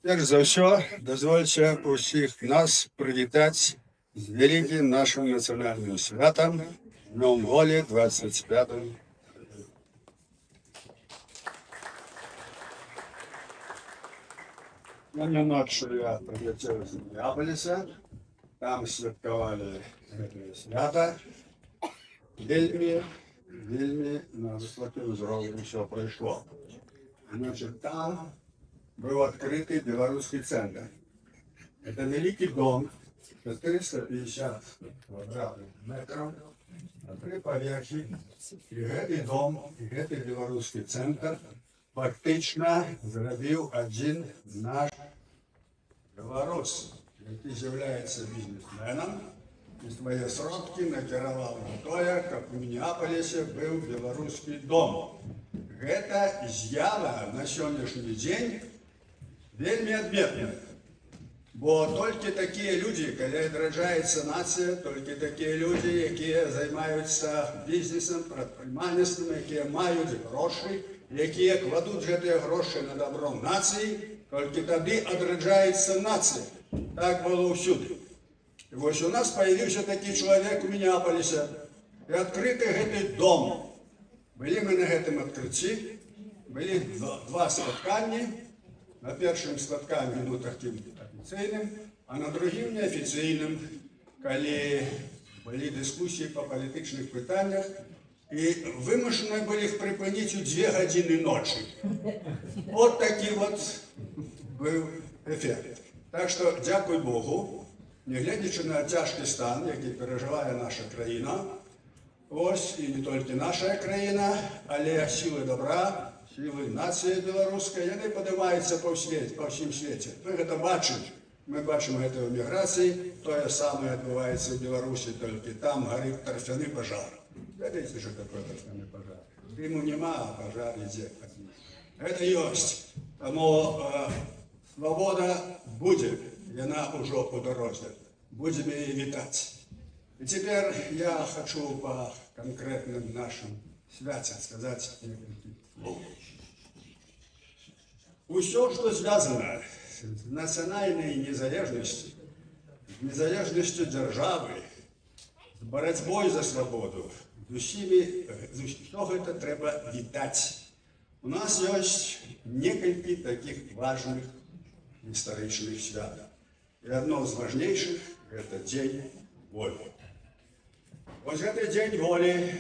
Перш за ўсё, дазвольце ўсіх нас прывітаць з вялікім нашым нацыянальным святам, Днём волі 25. Сёння ноччу я прыляцеў з Мінеаполіса, там святкавалі гэтае свята. Вельмі на высокім узроўні ўсё прайшло. Значит, там был открытый белорусский центр. Это великий дом, 450 квадратных метров, на 3 поверхи. И этот дом, и этот белорусский центр фактично зробил один наш белорус, который является бизнесменом, и свои сродки накировал на то, как в Миннеаполисе был белорусский дом. Это з'ява на сегодняшний день вельми адметная. Бо только такие люди, когда отражается нация, только такие люди, которые занимаются бизнесом, предпринимательством, которые имеют гроши, которые кладут эти гроши на добро нации, только тогда отражается нация. Так было всюду. И вот у нас появился такой человек в Миннеаполисе, и открытый этот дом. Были мы на этом открытии, были два споткания. На первом споткании, ну, таким официальным, а на другим неофициальным, когда были дискуссии по политических питаниях, и вымышлены были их припинить у 2 годины ночи. Вот такой вот был эффект. Так что, дякую Богу, не глядячи на тяжкий стан, який переживає наша країна, ось і не тільки наша країна, але сили добра, сили нації білоруської, вони піднімаються по всім світі. Ми це бачимо. Ми бачимо це в міграції, те саме відбувається в Білорусі, тільки там горить торфяний пожар. Знаєте, що таке торфяний пожар? Диму нема, а пожар йде. Це є. Тому свобода буде, і вона вже по дорозі. Будемо її вітати. И теперь я хочу по конкретным нашим святям сказать несколько слов. Все, что связано с национальной незалежностью, с незалежностью державы, с борьбой за свободу, все это треба витать. У нас есть несколько таких важных исторических святов. И одно из важнейших – это День воли. Ось гэты дзень волі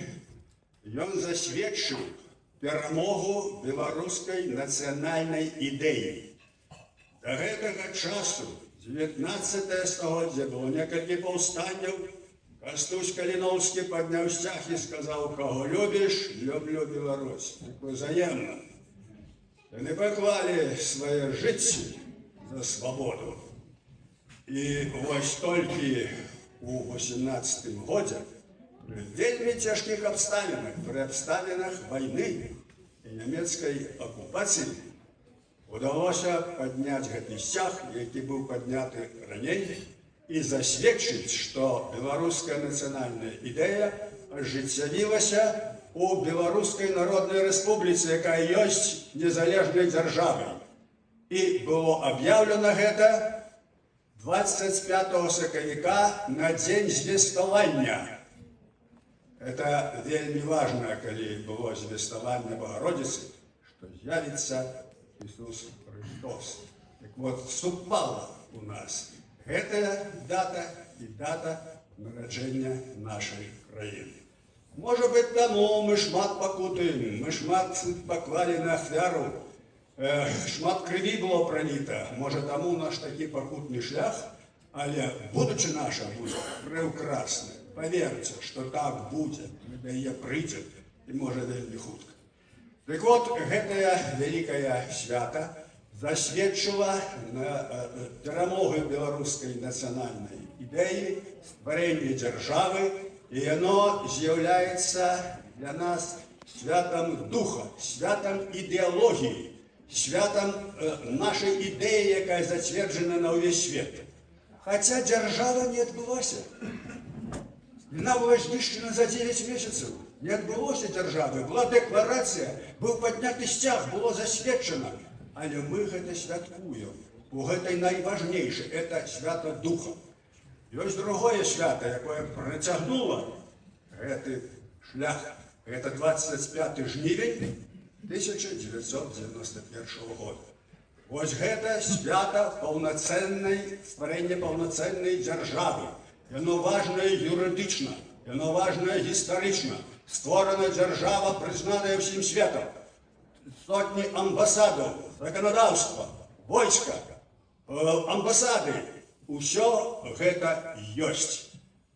ён засведчыў перамогу беларускай нацыянальнай ідэі. Да гэтага часу, 19 стагоддзя, было некалькі паўстанняў. Кастусь Каліноўскі падняў сцяг і сказаў: «Каго любіш, люблю Беларусь». Так узаемна. Яны паклалі свае жыцці за свабоду. І вось толькі у 18 годзе в вельми тяжких обставинах, при обставинах войны и немецкой оккупации удалось поднять этот сцяг, який был поднят ранее, и засведчить, что белорусская национальная идея оживилась у Белорусской Народной Республики, якая есть незалежной державой. И было объявлено это 25 сакавіка на День звестования. Это вельми важно, когда было звестование Богородицы, что явится Иисус Христос. Так вот, совпала у нас эта дата и дата народжения нашей краины. Может быть, тому мы шмат покутаем, мы шмат поклали на ахвяру, шмат крови было пролито. Может, тому наш такий покутный шлях, але будучи наша будет прекрасна. Поверьте, что так будет, когда я придет, и может вельми хутко. Так вот, гэтая великая свята засведчила перамогу белорусской национальной идеи, створение державы, и оно является для нас святом духа, святом идеологии, святом нашей идеи, якая затверджена на весь свет. Хотя держава не отбылась. Она была знищена за 9 месяцев. Не отбылося держави. Була декларація, був піднятий стяг, було засвідчено. Але ми це святкуємо. у гэтай найважнейшай, это свята духа. Ёсць другое свята, якое працягнула гэты шлях. Это 25 жнівень 1991 года. Вось гэта свята стварэння паўнацэннай дзяржавы. Яно важнае юрыдычна, яно важнае гістарычна. Створана дзяржава, прызнаная ўсім светам. Сотні амбасадаў, заканадаўства, войска, амбасады. Усё гэта ёсць.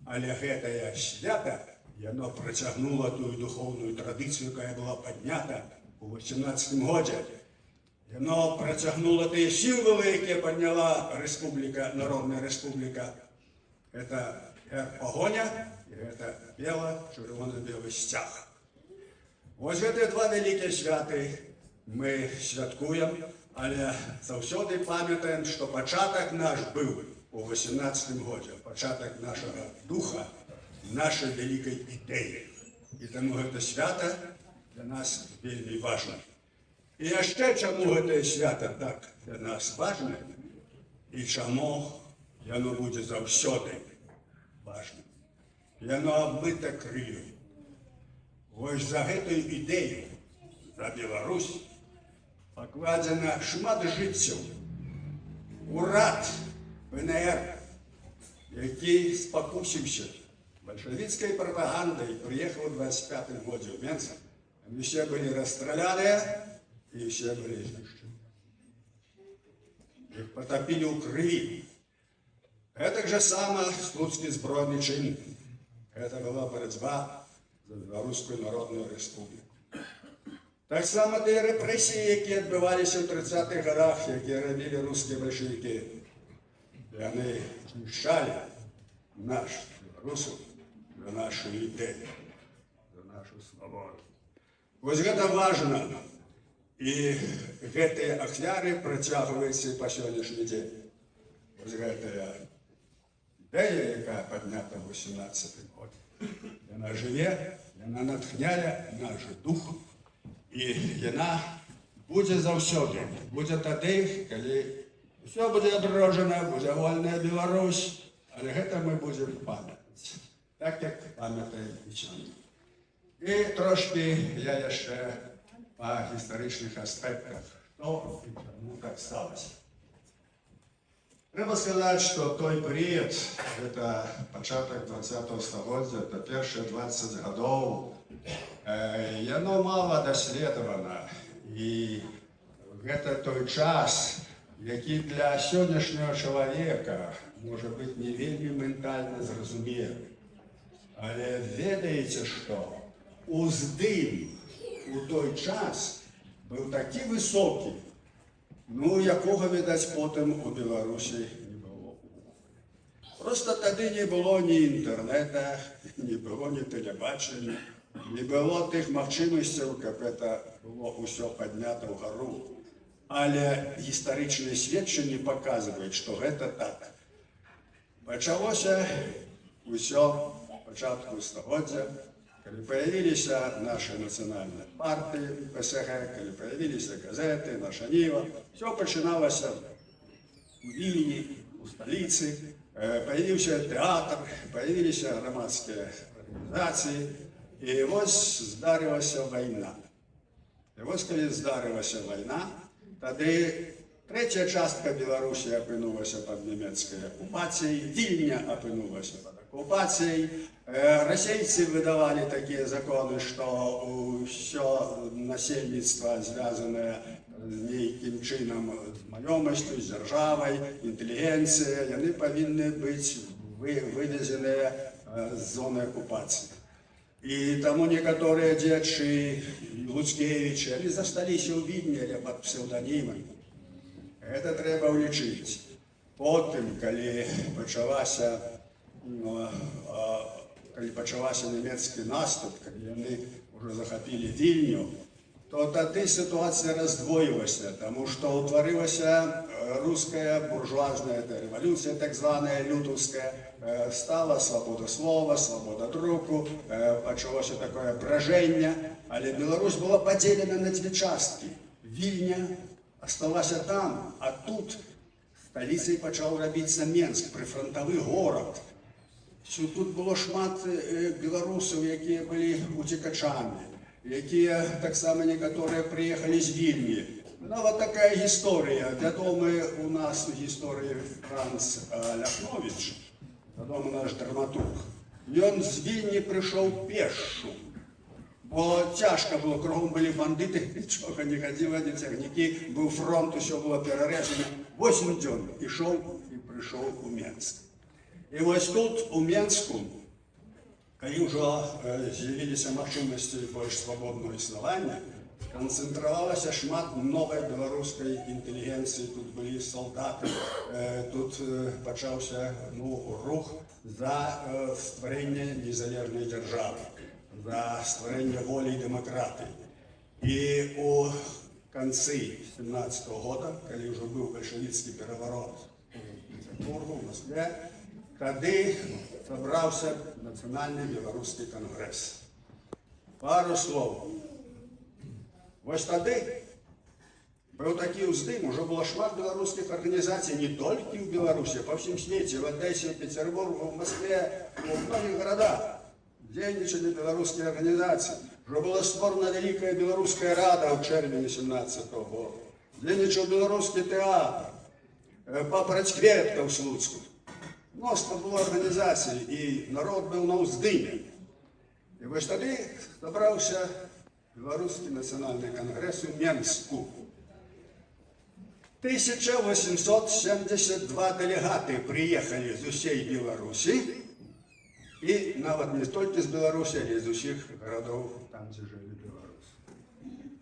Але гэтае свята, яно працягнула тую духоўную традыцыю, якая была паднята ў 18 годзе. Яно працягнула тыя сімвалы, якія падняла рэспубліка, Народная рэспубліка. Это пагоня і гэта бела-чырвона-белы сцяг. Вось гэтыя два вялікія святы мы святкуем, але заўсёды памятаем, што пачатак наш быў у 18 годзе, пачатак нашага духа, нашай вялікай ідэі. І таму гэта свята для нас вельмі важна. І яшчэ чаму гэтае свята так для нас важнае, і чаму яно будзе заўсёды важным. Яно абмыта крывёй. Вось за гэтую ідэю, за Беларусь, пакладзена шмат жыццяў. Урад ВНР, які спакусіўся бальшавіцкай прапагандай, прыехаў у 25 годзе ў Менск, там усе былі расстраляныя, и все были знищены. Их потопили у крови. Это же самое Слуцкий збройный чин. Это была борьба за Белорусскую Народную Республику. Так само те репрессии, которые отбывались в 30-х годах, которые робили русские большевики. И они знищали нашу Белорусу за нашу идею, за нашу свободу. Вот это важно. І гэтыя ахвяры працягваюцца па сённяшні дзень. Вось гэтая ідэя, якая паднята ў 18 год, яна жыве, яна натхняе наш дух, і яна будзе заўсёды. Будзе тады, калі ўсё будзе адроджана, будзе вольная Беларусь, але гэта мы будзем памятаць, так як памятаем і сёння. І трошки я яшчэ о гістарычных аспектах, што і чаму так сталася. Трэба сказаць, што той перыяд, гэта пачатак 20-го стагоддзя, это першыя 20 гадоў, яно мала даследавана. І гэта той час, які для сённяшняга чалавека можа быць не вельмі ментальна зразумелы. Але ведаеце што? Уздым у той час быў такі высокі, якога, відаць, потым у Беларусі не было. Проста тады не было ні інтэрнэта, не было ні тэлебачання, не было тых магчымасцяў, каб гэта было ўсё паднята ўгару. Але гістарычныя сведчанні паказваюць, што гэта так. Пачалося ўсё пачатку стагоддзя, калі появиліся наши нацыянальныя партыі, ПСГ, калі появиліся газеты, наша Ніва, все пачыналася у Вільні, у сталіцы, появіўся тэатр, появіліся грамадскія арганізацыі, і вось здарылася вайна. І вось калі здарылася вайна, тады трэцяя частка Беларусі апынулася пад нямецкай акупацыяй, Вільня апынулася пад оккупацией. Расейцы выдавали такие законы, что все насельніцтва, звязанное нейкім чынам з маёмасцю, з дзяржавай, інтэлігенцыя, яны павінны быць вывезеныя з зоны акупацыі. І таму некаторыя дзечы, Луцкевічы, они засталіся ў Вільні пад псеўданімамі. Гэта трэба ўлічыць. Потым, калі пачаўся нямецкі наступ, калі яны ўжо захапілі Вільню, то тады сітуацыя раздвоілася, таму што ўтварылася руская буржуазная рэвалюцыя, так званая лютаўская, стала свабода слова, свабода друку, пачалося такое бражэнне, але Беларусь была падзелена на дзве часткі. Вільня асталася там, а тут сталіцай пачаў рабіцца Менск, прыфронтавы горад. Тут было шмат беларусаў, якія былі уцекачамі, якія таксама некаторыя прыехалі з Вільні. Нават такая гісторыя. Вядомы у нас у гісторыі Франц Ляхновіч, вядомы наш драматург. Ён з Вільні прыйшоў пешшу, бо цяжка было, кругом былі бандыты, нічога не хадзіла, ні цягнікі, быў фронт, усё было перарэзана. 8 дзён ішоў і прыйшоў у Менск. І вось тут, у Менску, калі ўжо з'явіліся магчымасці больш свабоднага існавання, канцэнтравалася шмат новай беларускай інтэлігенцыі, тут былі салдаты, тут пачаўся рух за стварэнне незалежнай дзяржавы, за стварэнне волі і дэмакратыі. І у канцы 17-го года, калі ўжо быў бальшавіцкі пераварот у Петербургу, у Москве, тады сабраўся Нацыянальны беларускі кангрэс. Пару слоў. Вось тады быў такі ўздым, ужо было шмат беларускіх арганізацый не толькі ў Беларусі, а па ўсім свеце, в Одессе, в Петербургу, в Москве, у многіх гарадах дзейнічалі беларускія арганізацыі. Уже была створена Великая Белорусская Рада в чэрвені 17-го года. Дзейнічаў беларускі тэатр, папараць кветка ў Слуцку. Мноства было арганізацый, і народ быў на ўздыме. І вось тады сабраўся Беларускі нацыянальны кангрэс у Менску. 1872 дэлегаты прыехалі з усей Беларусі, і нават не толькі з Беларусі, але з усіх гарадоў, там, дзе жылі беларусы.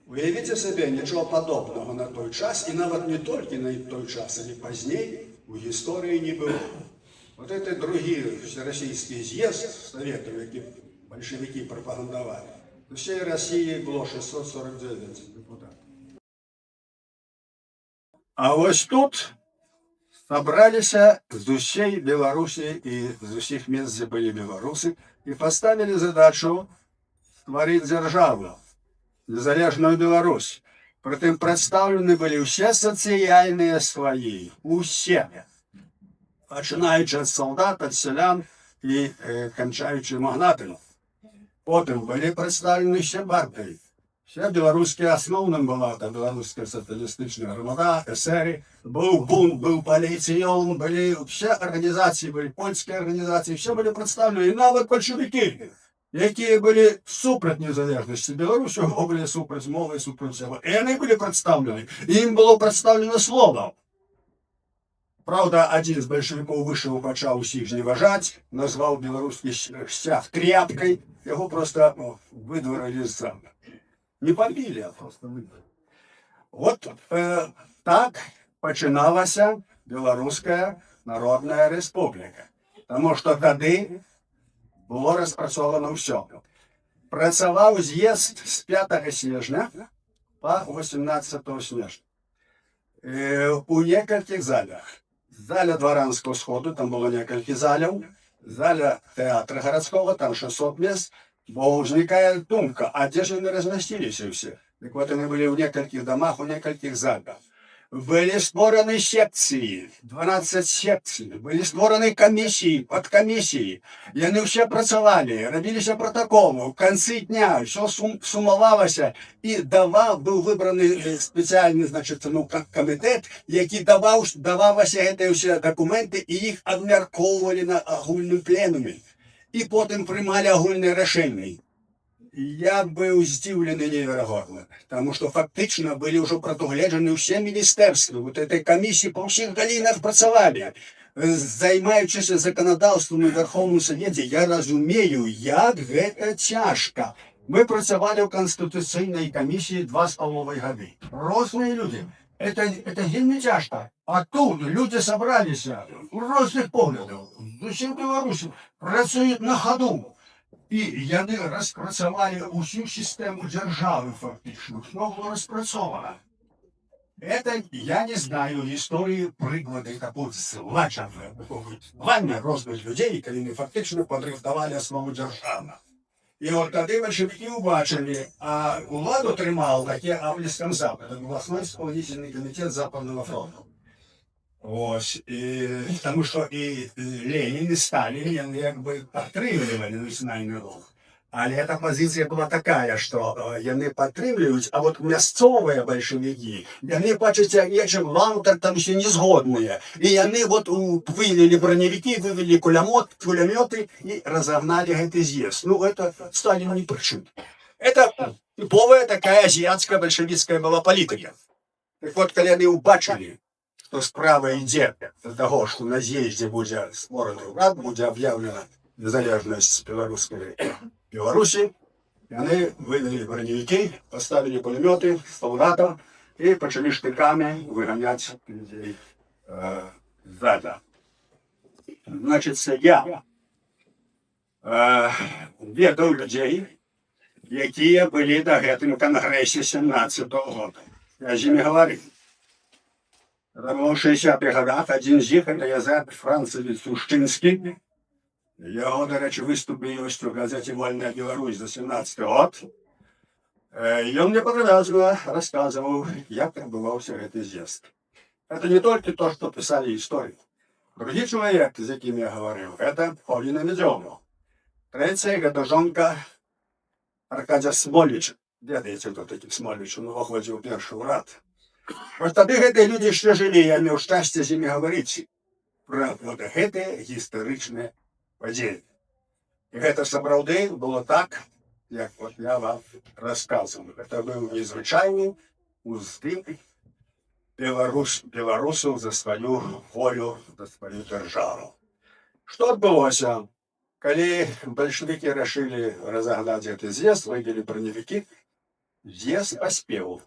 Уявіце сабе, нічого падобнага на той час, і нават не толькі на той час, але пазней у гісторыі не было. Вот это другі всероссийский з'езд Советов, які бальшавікі прапагандавалі. У всей России было 649 депутатов. А вось тут сабраліся з усей Беларусі і з усіх мест, дзе былі беларусы, і паставілі задачу стварыць дзяржаву, незалежную Беларусь. Прытым прадстаўлены былі ўсе сацыяльныя слаі, усе. Пачынаючы ад салдат, ад сялян і канчаючы магнатамі. Потым былі прадстаўлены ўсе партыі. Все беларускія, асноўным была беларуская сацыялістычная грамада, эсэры, быў бунт, быў паліцыён, былі ўсе арганізацыі, былі польскія арганізацыі, все былі прадстаўлены, і нават бальшавікі, якія былі супраць незалежнасці Беларусі, былі супраць мовы, супраць усяго. І яны былі прадстаўлены, і ім было прадстаўлена слова. Правда, адзін з бальшавікоў вышаў, пачаў усіх зневажаць, назваў беларускі сцяг тряпкай, яго проста выдварылі з замка. Не побили, а просто выбрали. Вот так пачыналася Беларуская Народная Рэспубліка. Таму што тады было распрацована ўсё. Працаваў з'езд з 5 снежня па 18 снежня. У некалькіх залях. Заля дваранского сходу, там было некалькі заляў. Заля тэатра гарадскога, там 600 мест. Бо ўзнікае думка, а дзе ж яны размясціліся ўсе? Дык вот яны былі ў некалькіх дамах, у некалькіх залах. Былі створаны секцыі, 12 секцый, былі створаны камісіі, падкамісіі. Яны ўсе працавалі, рабіліся пратаколы. У канцы дня ўсё сумавалася, і быў выбраны спецыяльны, камітэт, які давалася гэтыя ўсе дакументы, і іх абмяркоўвалі на агульным пленуме. І потым прымалі агульныя рашэнні. Я быў здзіўлены неверагодна, таму што фактычна былі ўжо прадугледжаны ўсе міністэрствы. Вот этой камісіі па ўсіх галінах працавалі. Займаючыся заканадаўствам у Верховным Савеце, я разумею, як гэта цяжка. Мы працавалі ў канстытуцыйнай камісіі 2,5 гады. Розныя людзі. Это вельмі цяжка. А тут люди собраліся розных поглядаў, з усіх беларусаў, працуюць на хаду. І яны распрацавалі усю сістэму дзяржавы фактычна. Усё было распрацована. Это я не знаю гісторыі прыклады такой зладжанай плане розных людзей, калі мы фактычна падрыхтавалі аснову дзяржавы. І от тады бальшавікі ўбачылі, а ўладу трымаў такі Авліскам Запад, областной исполнительный комитет Западного фронта. Ось, тому що і Ленін, і Сталін, вони якби підтримували національний рух. Але ця позиція була така, що вони підтримують, а от місцеві большевики, вони бачать, як Вантер там ще не згодні. І вони от вивели броневики, вивели кулемети і розогнали цей з'їзд. Ну, це Сталін не при чому. Це типовая такая азиатская большевистская была політика. Так от, коли вони убачили, що справа йде до того, що на з'їзді буде створений уряд, буде об'явлена незалежність Білорусі, вони вивели броневики, поставили пулемети, солдатів і почали штиками виганяти людей ззаду. Значить, я ведав людей, які були на гэтым конгресі 17-го года. Я з ними говорив. Это было в 60-х годах. Один з них, это Язеп Францевич Сушчинський. Його, до речі, виступи ось у газеті «Вольна Білорусь» за 17-й год. І він мені подразно розказував, як відбувався цей з'їзд. Это не только то, что писали истории. Другий чоловік, з яким я говорив, это Поліна Медьонова. Третя, это жонка Аркадія Смоліча. Ведаеце, хто такі Смоліч, він виходив у перший уряд. Ось тоді гэты люди ще жылі, я меў шчасце з імі гаварыць пра вот гэтыя гістарычныя падзеі. І гэта сапраўды было так, як вот я вам рассказываю. Это быў незвычайны уздым беларусаў за сваю волю, за сваю дзяржаву. Што адбылося? Калі бальшавікі рашылі разагнаць гэты з'езд, вывелі броневікі, з'езд паспеў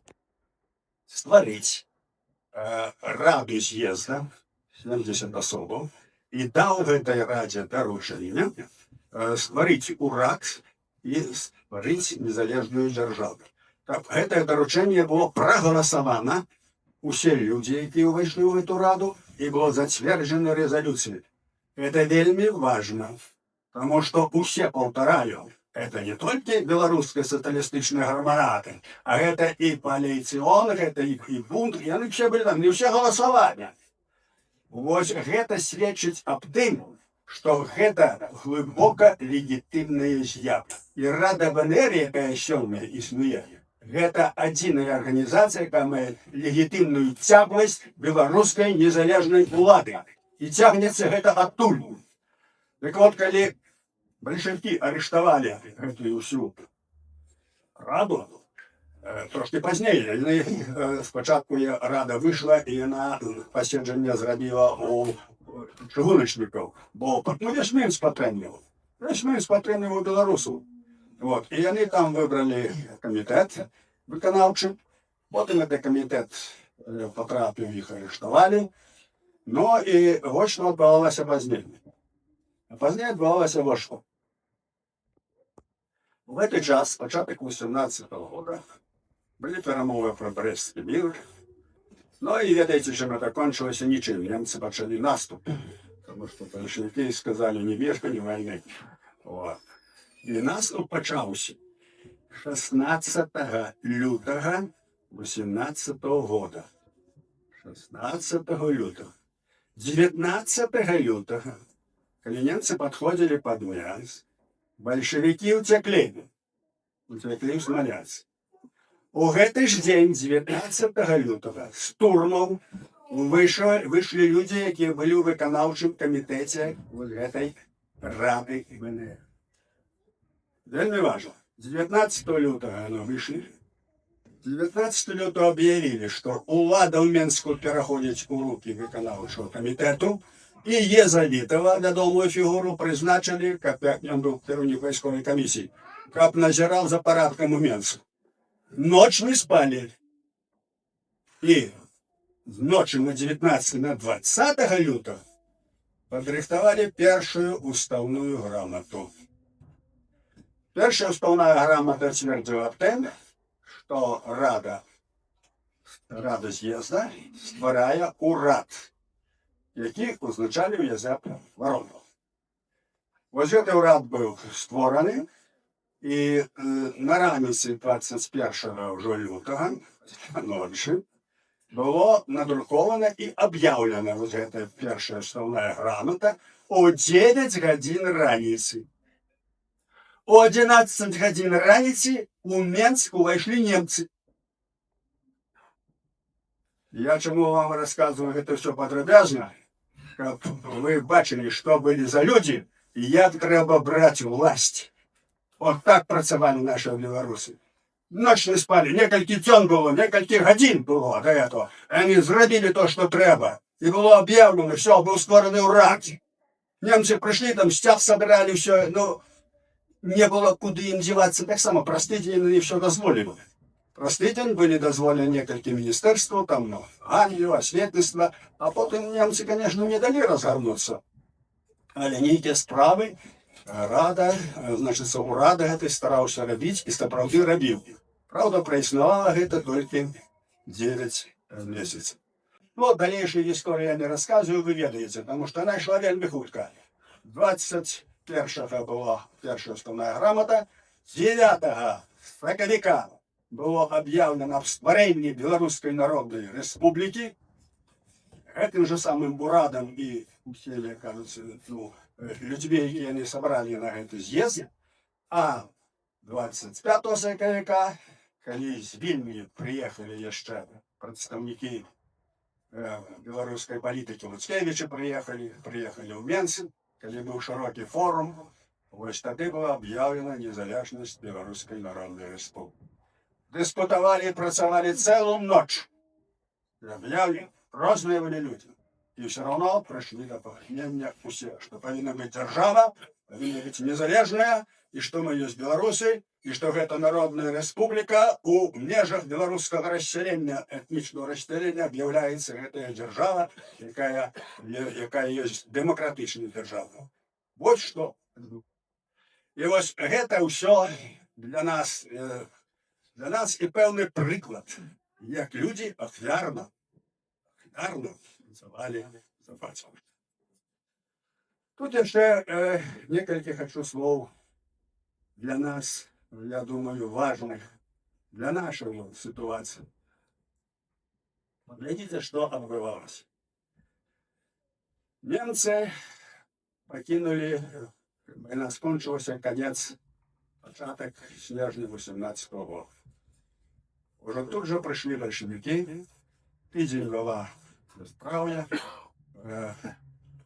стварыць раду з'езда, 70 асобаў, і даў гэтай радзе даручэнне стварыць урад і стварыць незалежную дзяржаву. Так, гэтае даручэнне было прагаласавана, усе людзі, якія ўвайшлі ў гэту раду, і было зацверджана рэзалюцыяй. Это вельмі важна. Потому что усе повторяю, это не только белорусские социалистичные громады, а это и полицион, это и бунт, и они все были там, не все голосовали. Вот это свидчит об том, что это глубоко легитимная з'ява. И Рада ВНР, якая сёння існуе, это одиная организация, которая мае легитимную цягласць белорусской незалежной улады. И тягнется это оттуль. Так вот, калі большевики арыштавалі гэтую ўсю раду, трошки пазней, спачатку рада выйшла і яна паседжанне зрабіла у чыгуначнікаў, бо весь Мінск падтрымліваў. Весь Мінск падтрымліваў беларусаў. Вот. І яны там выбралі камітэт выканаўчы, потым гэты камітэт патрапіў, іх арыштавалі. Ну і вось што адбывалася пазней. А пазней адбывалася вось што. В этот час, початок 18-го года, были перемовы про Брестский мир. Ну и ведаете, чем это кончилось, ничем. Немцы почали наступ. Потому что большевики сказали ни мира, ни войны. Вот. И наступ почался 16 лютого 18-го года. 16 лютого. 19 лютого, когда немцы подходили под Брянск, большевики утекли в Смоленск. У гэты ж дзень, 19 лютого, з турмаў выйшлі людзі, якія былі ў выканаўчым камітэце гэтай рады ВНР. Вельмі важно. 19 лютого оно выйшлі. 19 лютого объявили, что улада в Менску переходит у руки выканаўчого комитету, и Езавитова, вядомую фигуру, призначили, как он был кіраўнік войсковой комиссии, как назирал за порядком у Менску. Ночь не спали. И ночью на 19 на 20 лютого подрихтовали первую уставную грамоту. Первая уставная грамота твердила в том, что Рада з'їзда створяє уряд, який узначалив Язеп Воронов. Ось цей уряд був створений, і на раніці 21 лютого ночі было надруковано и объявлено вот эта первая основная грамота о 9 годин раницы. О 11 годин раницы у Менск увайшли немцы. Я чему вам рассказываю это все подробязно, каб вы бачили, что были за люди, и як треба брать власть. Вот так працавали наши белорусы. Ночь не спали, некалькі дзён было, некалькі гадзін было до этого. Они зрабілі то, что трэба. И было объявлено, все, был створаны урад. Немцы пришли, там стяг собрали, все, ну, не было куда им деваться. Так само, простите, они все дозволили. Простите, были дозволены некалькі министерств, там, ну, Англию, осветительство, а потом немцы, конечно, не дали разгорнуться. Але нейкія справы рада, значит, урада гэтай стараўся рабіць і сапраўды рабіў. Правда, праіснавала гэта толькі 9 месяцев. Ну, дальнейшую историю я не рассказываю, вы ведаете, потому что она шла вельмі хутка. 21-го была первая основная грамота, 9 сакавіка было объявлено об стварэнні Белорусской Народной Республики. Этим же самым Бурадом и усилия, кажется, ну, людьми, які они собрали на этот съезд. А 25 сакавіка, калі з Вільні приехали еще представники белорусской политики, Луцкевича приехали в Менск, калі был широкий форум, вот тогда была объявлена незалежность Белорусской Народной Республики. Диспутовали и працевали целую ночь. Объявили, разные были люди. И все равно пришли до понимания все, что повинна быть держава, повинна быть незалежная, и что мы есть белорусы, и что это Народная Республика у межах белорусского расселения, этничного расселения объявляется эта держава, якая есть демократичная держава. Вот что. И вот это все для нас и певний приклад, як люди ахвярно называли запасом. Тут еще несколько хочу слов для нас, я думаю, важных для нашей ситуации. Поглядите, что отбывалось. Немцы покинули, война скончилась, конец, початок снежня 18-го года. Уже тут же пришли большевики, тыдзень вела бесправие,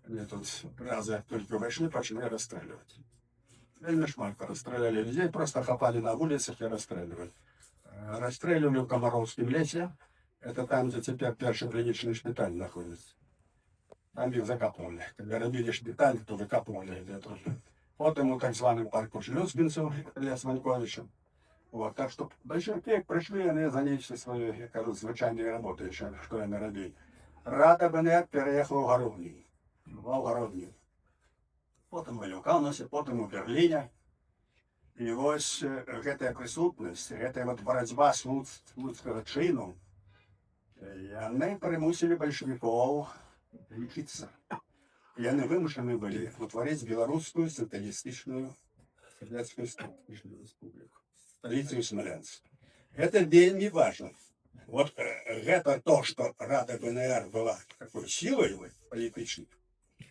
они тут разы только вошли, почали расстреливать. Вельми шматко расстреляли людей, просто хапали на улицах и расстреливали. Расстреливали в Комаровском лесе, это там, где теперь первый клиничный шпиталь находится. Там их закапывали. Когда робили шпиталь, то выкапывали где-то. Вот ему так званым парку Шлюзбинцу, лес Ваньковичем. Вот, так что большевики пришли, они занесли свою, я кажу, звичайные работы еще, что они робили. Рада БНР переехала в Городню. В Городню. Потом были в Каунасе, потом в Берлине. И вот эта присутность, эта вот борьба с луцкого чину, и они примусили большевиков лечиться. И они вымушены были утворить белорусскую социалистическую Советскую Республику, столицу Смоленск. Это вельми важно. Вот это то, что Рада БНР была такой силой политической,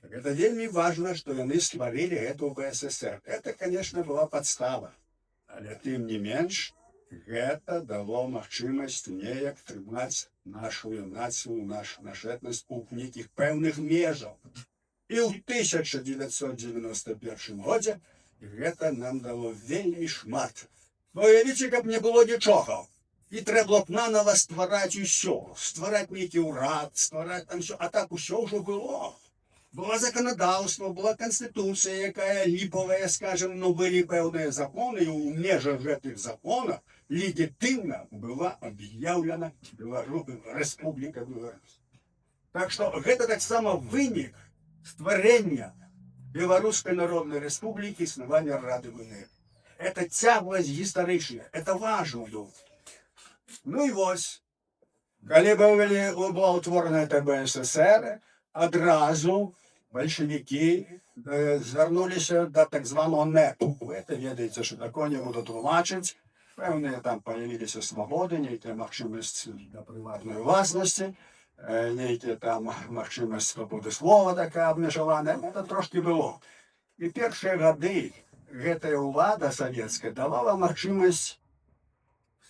это вельми важно, что они створили эту БССР. Это, конечно, была подстава. Але тем не менш, это дало магчымасць неяк трымаць нашу нацию, нашу этнос у неких пэўных межаў. И в 1991 году это нам дало вельми шмат. Но уявіце, каб не было нічога. И треба б наново ствараць усё, ствараць нейкі ўрад, ствараць там все, а так усё уже было. Было законодаўство, была конституция, якая липовая, скажем, но были пэўныя законы, и у межах гэтых законов легитимно была объявлена Республика Беларусь. Так что это так само вынік стварэння Белорусской Народной Республики, існавання Рады БНР. Это цягласць гістарычная, это важно. Ну и вот, калі была утворена эта БССР, адразу большевики звярнуліся до так званого НЭПу. Это ведаеце, что такое, не буду тлумачыць. Певні там появилися свободи, нейкі магчымасць да прыватнай уласнасці, нейкія там магчымасць свабоды слова такая абмежаваная. Это трошки было. І першыя гады гэтая ўлада савецкая давала магчымасць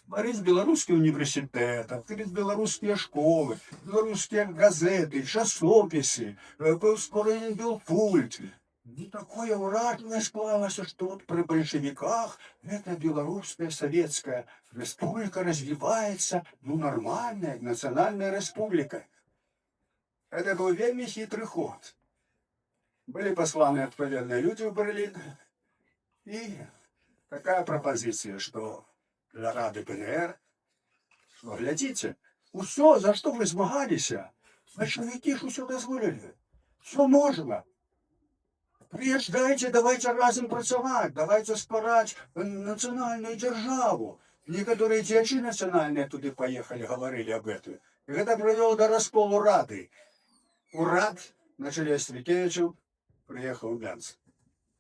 стварыць беларускі універсітэт, адкрыць беларускія школы, беларускія газеты, часопісы, ускорыць белкульт. Ну, такое ўражанне склалася, што вот пры бальшавіках гэта беларуская савецкая рэспубліка развіваецца, ну, нармальная, нацыянальная рэспубліка. Это быў вельмі хітры ход. Былі пасланы адпаведныя людзі ў Берлін, і такая прапазіцыя, што для Рады ПНР, што глядзіце, усё, за што вы змагаліся, бальшавікі ж усё дазволілі, всё можна. Приезжайте, давайте разом працаваць, давайте ствараць нацыянальную дзяржаву. Некаторыя дзячы нацыянальныя туды паехалі, гаварылі аб гэтым. І гэта прывяло да расколу Рады. Урад на чале з Стрыкевічам прыехаў у Мянск.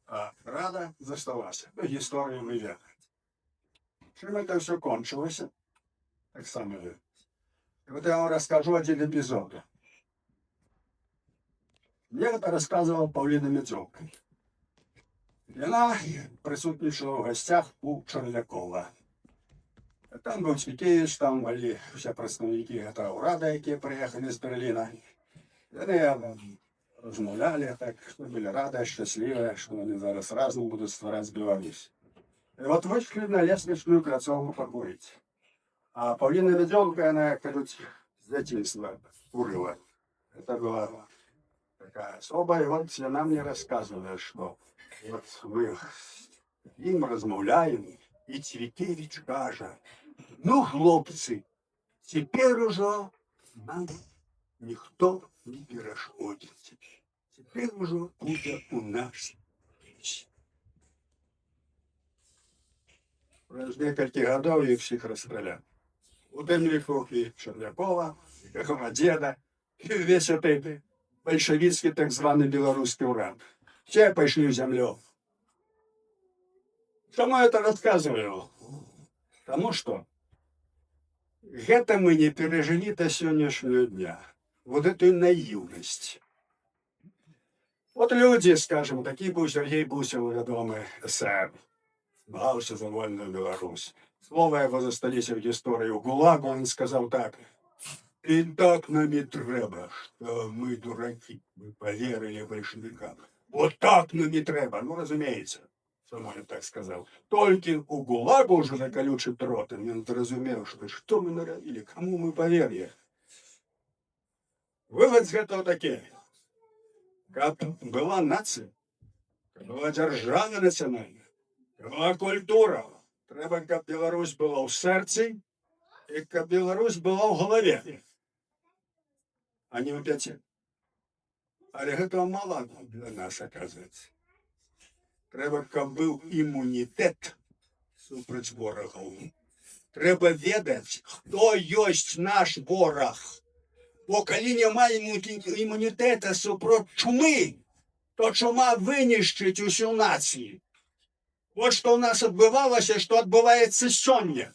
А Рада засталася. Ну, гісторыю мы ведаем. Чым это все кончылася? Таксама. Вот я вам раскажу один эпизод. Мне это рассказывала Павліна Медзёлка. Яна присутнічала в гостях у Чарлякова. Там був Цвікевич, там були всі представники урада, які приїхали з Берліна. Вони розмовляли так, що були раді, щасливі, що вони зараз разом будуть створити Білорусь. І от вийшли на лестничную пляцовку покурити. А Павліна Медзёлка, вона, кажуть, з дитинства курила. Это была такая особа, и вот она мне рассказывала, что вот мы им размовляем, и Цвікевич каже, ну, хлопцы, теперь уже нам никто не перешкодит. Теперь уже будет у нас. Праз некалькі гадоў их всех расстраляли. У Темліков и Чарлякова, и Громадеда, и весь этот большевицкий так званый белорусский урад. Все пошли в землю. Чему я это рассказываю? Потому что это мы не пережили до сегодняшнего дня. Вот эту наивность. Вот люди, скажем, такие был Сергей Бусев, ведомый эсер, змагався за вольную Беларусь. Слово его застались в истории у ГУЛАГу, он сказал так. И так нам и треба, что мы дураки, мы поверили большевикам. Вот так нам и треба, ну, разумеется. Сама я так сказал. Только у ГУЛАГу уже на колючий дрот, и он зразумел, что мы наробили, кому мы поверили. Вывод с этого такой. Как была нация, как была держава национальная, как была культура, треба, как Беларусь была в сердце, и как Беларусь была в голове, а не в пяти. Але этого мало для нас, оказывается. Треба, каб быў імунітэт супраць ворагаў. Трэба ведаць, хто ёсць наш вораг. Бо калі няма імунітэта супроць чумы, то чума вынішчыць усю націю. Вот что у нас адбывалася, что адбываецца сёння.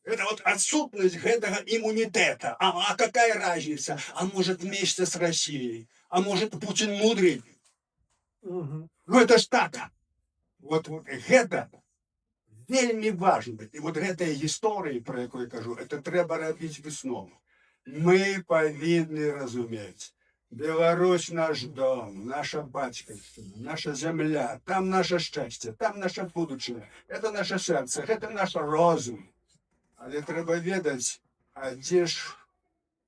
Это вот отсутность этого иммунитета. А какая разница? А может вместе с Россией? А может Путин мудрый? Ну это ж так. Вот это вельми важно. И вот этой истории, про яку я кажу, это треба робить весну. Мы повинны разуметь. Беларусь наш дом, наша батьківщина, наша земля, там наше счастье, там наше будущее. Это наше сердце, это наш розум. Але треба ведаць, а дзе ж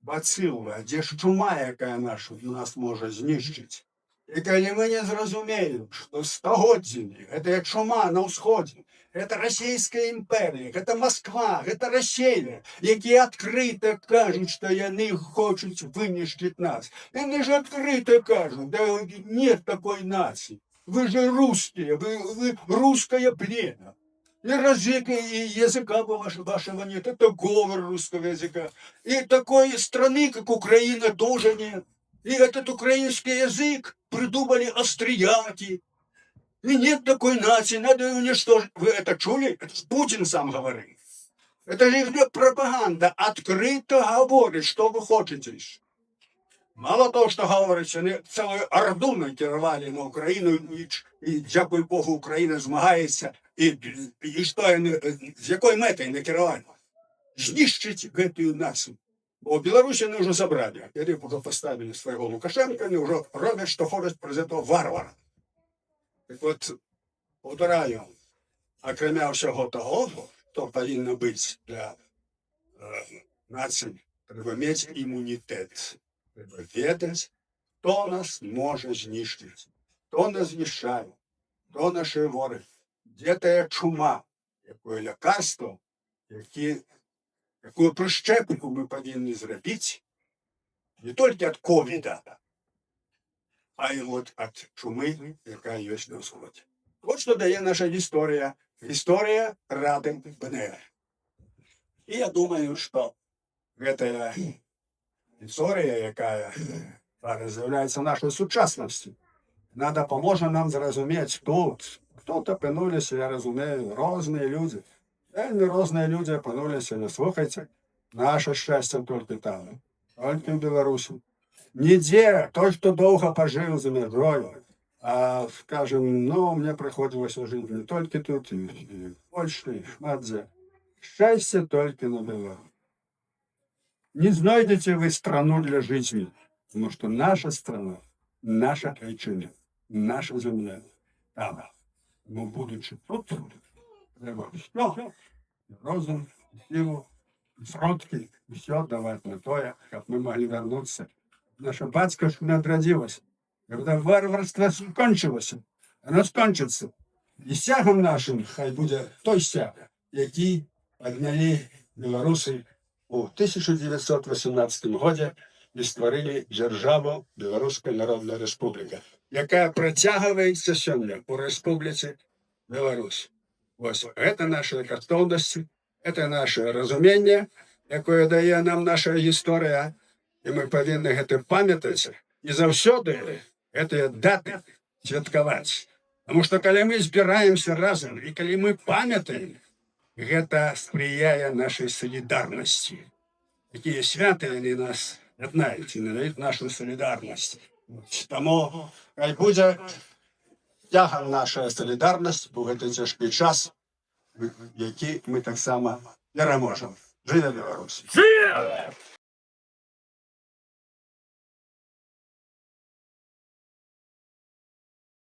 бацыла, дзе ж чума, якая нас можа знішчыць. І калі мы не зразумеем, што стагоддзямі, гэта як чума на ўсходзе, гэта расійская імперія, гэта Москва, гэта Россия, якія адкрыта кажуць, што яны хочуць вынішчыць нас. Яны ж адкрыта кажуць, да нет такой нации. Вы же русские, вы русское племя. И языка вашего нет, это говор русского языка. И такой страны, как Украина, тоже нет. И этот украинский язык придумали австрияки. И нет такой нации, надо ее уничтожить. Вы это чули? Это ж Путин сам говорит. Это же их пропаганда. Открыто говорит, что вы хотите. Мало того, що говорить, що вони цілу орду накерували на Україну, і дякую Богу, Україна змагається, і що, з якою метою накерували? Знищить гэтую нацию. Бо Беларусь они уже забрали. Они уже поставили своего Лукашенко, они уже робят, что хотят про этого варвара. Так вот, повторяю, окремя всього того, що повинно бути для нації, треба мати імунітет. Треба ведать, хто нас може знищити, хто нас знищає, хто наші вори, де та чума, яке лікарство, яку прищепку ми повинні зробити, не тільки від ковіда, а й от від чуми, яка є на сході. От що дає наша історія, історія Ради БНР. І я думаю, що ця історія, яка зараз з'являється нашою сучасністю, допоможе нам зрозуміти тут. Хто-то опинулися, я розумію, різні люди. Різні люди опинулися, не слухайте. Наше щастя тільки там, тільки в Білорусі. Ніде, той, хто довго пожив за межою, а, скажем, ну, мне приходилось жить не только тут, и в Польше, и шмат где. Счастье только на Беларуси. Не знайдете вы страну для жизни, потому что наша страна, наша отчина, наша земля, там, но будучи тут, треба все, розум, силу, сродки, все давать на то, как мы могли вернуться. Наша батьковка не отродилась. Когда варварство скончилось, оно скончится. І стягом нашим хай буде той стяг, який підняли білоруси у 1918 году і створили державу Білоруська Народна Республіка, яка протягується сьогодні у Республіці Білорусь. Ось це наша коштовність, це наше розуміння, яке дає нам наша історія, і ми повинні це пам'ятати і завжди ці дати святкувати. Тому що коли ми збираємося разом і коли ми пам'ятаємо, це сприяє нашій солідарності. Такі свята вони нас єднають і надають нашу солідарність. Тому хай буде тягом наша солідарність у цей тяжкий час, який ми так само переможемо. Живе Білорусь!